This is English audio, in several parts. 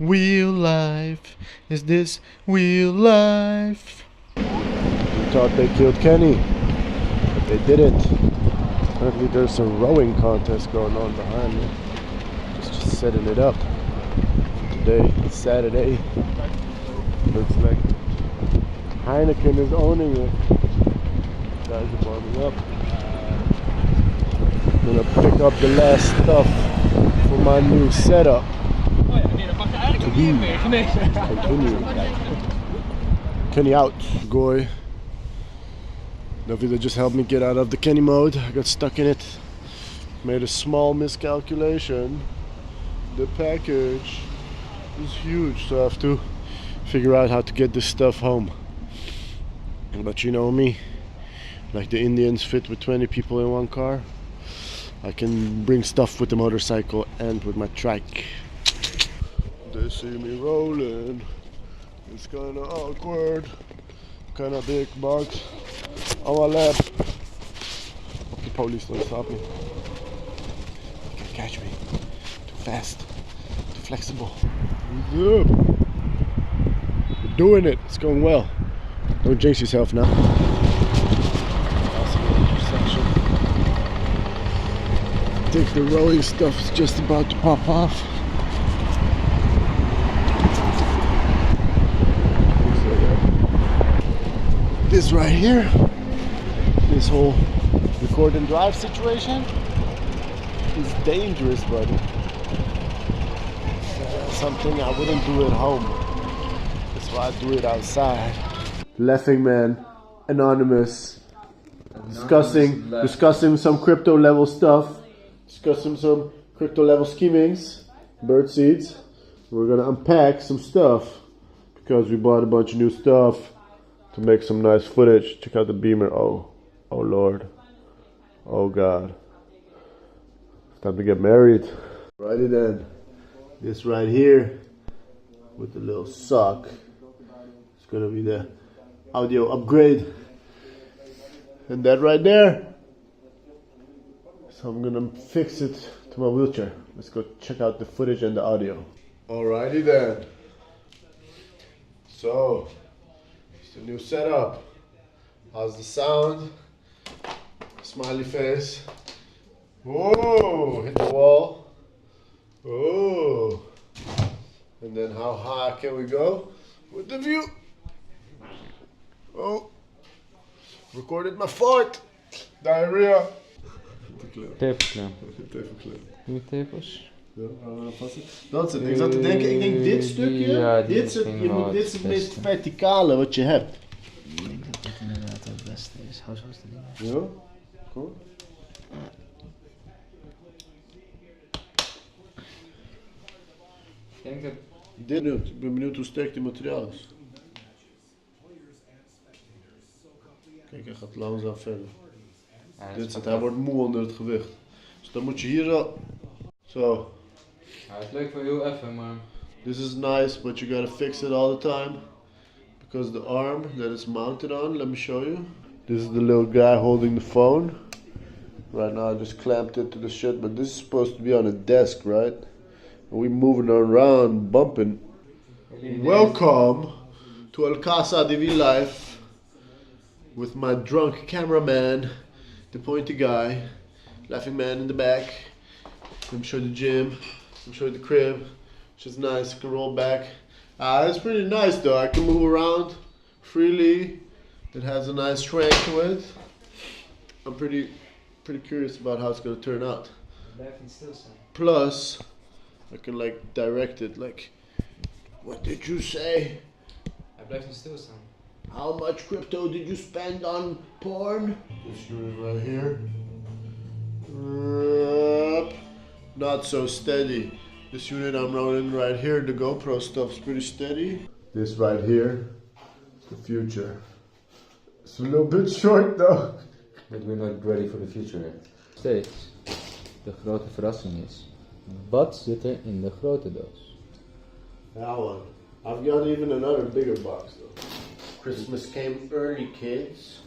Wheel life, is this wheel life? We thought they killed Kenny, but they didn't. Apparently there's a rowing contest going on behind me. Just setting it up. Today, it's Saturday. Looks like Heineken is owning it. Guys are warming up. I'm gonna pick up the last stuff for my new setup. Continue. Kenny out, goy. Davida just helped me get out of the Kenny mode. I got stuck in it. Made a small miscalculation. The package is huge, so I have to figure out how to get this stuff home. But you know me, like the Indians fit with 20 people in one car. I can bring stuff with the motorcycle and with my trike. They see me rolling. It's kinda awkward. Kinda big box on my lap. Hope the police don't stop me. They can catch me. Too fast. Too flexible. We're doing it. It's going well. Don't jinx yourself now. I think the rowing stuff is just about to pop off. This right here, this whole record and drive situation is dangerous, buddy. Something I wouldn't do at home. That's why I do it outside. Laughing Man, Anonymous, discussing some crypto level stuff, discussing some crypto level schemings, bird seeds. We're gonna unpack some stuff because we bought a bunch of new stuff to make some nice footage. Check out the Beamer. Oh Lord, oh God, it's time to get married. Righty then, this right here with the little sock, it's gonna be the audio upgrade, and that right there, so I'm gonna fix it to my wheelchair. Let's go check out the footage and the audio. Alrighty then, so it's a new setup. How's the sound? Smiley face. Whoa, hit the wall. Oh, and then how high can we go with the view? Oh, recorded my fart. Diarrhea. Tepelklem. Nieuwe tepels? Ja, dat is het. Ik zat te denken, ik denk dit stukje, ja, dit is het, dit is het meest verticale wat je hebt. Ik denk dat dit inderdaad het beste is. Hou zo eens de dingen. Ja, cool. Ik denk dat... Ik ben benieuwd hoe sterk die materiaal is. Kijk, hij gaat langzaam verder. Ja, Dit is het, hij wordt moe onder het gewicht. Dus dan moet je hier al... Zo. Ja, het lijkt wel heel even, maar... This is nice, but you gotta fix it all the time. Because the arm that it's mounted on, let me show you. This is the little guy holding the phone. Right now I just clamped it to the shit, but this is supposed to be on a desk, right? And we moving around, bumping. Welcome to El Casa de WheelLife with my drunk cameraman, the pointy guy, laughing man in the back. Let me show you the gym. Let me show you the crib. Which is nice. I can roll back. It's pretty nice though. I can move around freely. It has a nice strength to it. I'm pretty curious about how it's gonna turn out. Plus, I can like direct it. Like, what did you say? Hij blijft niet stilstaan. How much crypto did you spend on porn? This unit right here. Not so steady. This unit I'm rolling right here, the GoPro stuff's pretty steady. This right here is the future. It's a little bit short though. But we're not ready for the future yet. Steeds, de grote verrassing is, wat zit er in de grote doos? That one. I've got even another bigger box though. Christmas came early, kids.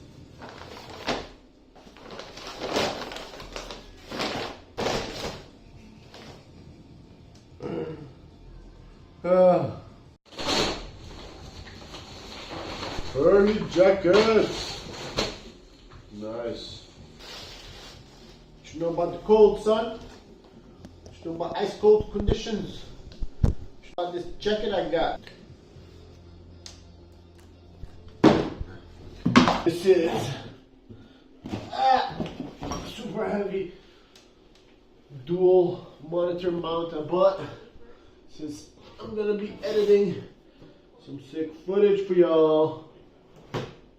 Furry jackets. Nice. What you know about the cold, son? What you know about ice cold conditions? What you know about this jacket I got? This is super heavy dual monitor mount, but since I'm gonna be editing some sick footage for y'all,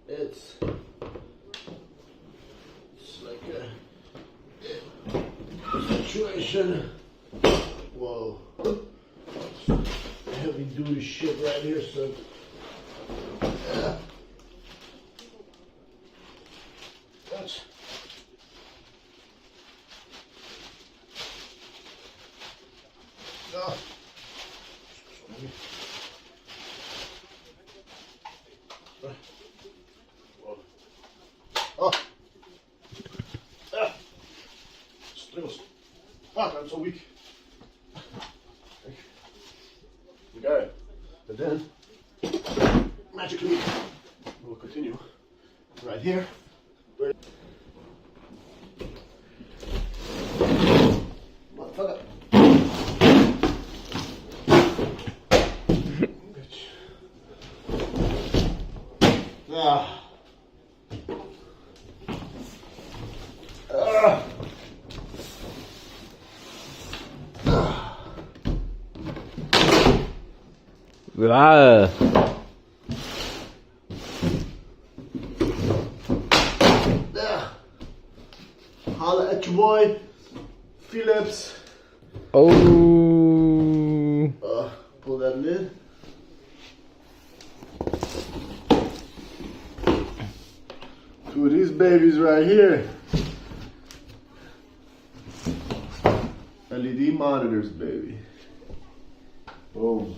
it's like a situation. Whoa, heavy duty shit right here, son. That's no. Oh. Striggles. Fuck, I'm so weak. We got it. And then, magically, we'll continue right here. Motherfucker. Bitch. Ah. Ah. Holla at your boy, Phillips. Oh. Pull that lid. Two of these babies right here. LED monitors, baby. Boom.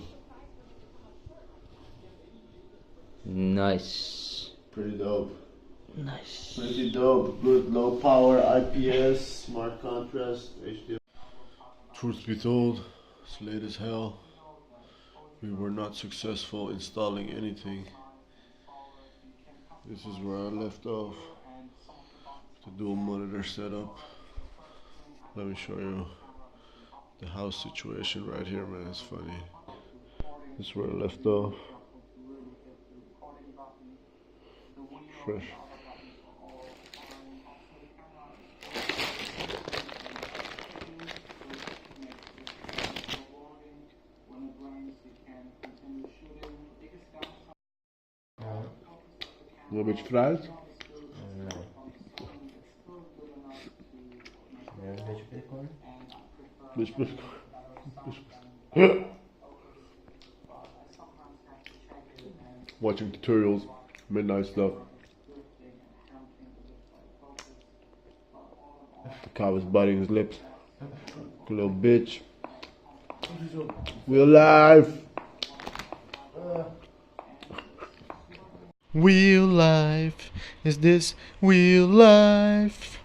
Nice. Pretty dope. Nice. Pretty dope. Good low power IPS, smart contrast, HDR. Truth be told, it's late as hell. We were not successful installing anything. This is where I left off. The dual monitor setup. Let me show you the house situation right here, man. It's funny. This is where I left off. Fresh. Nog een beetje fruit? Nee. Ja, een beetje pepercorn. Beetje pepercorn. Watching tutorials, midnight stuff. The cow was biting his lips. A little bitch. WheelLife. WheelLife. Is this WheelLife?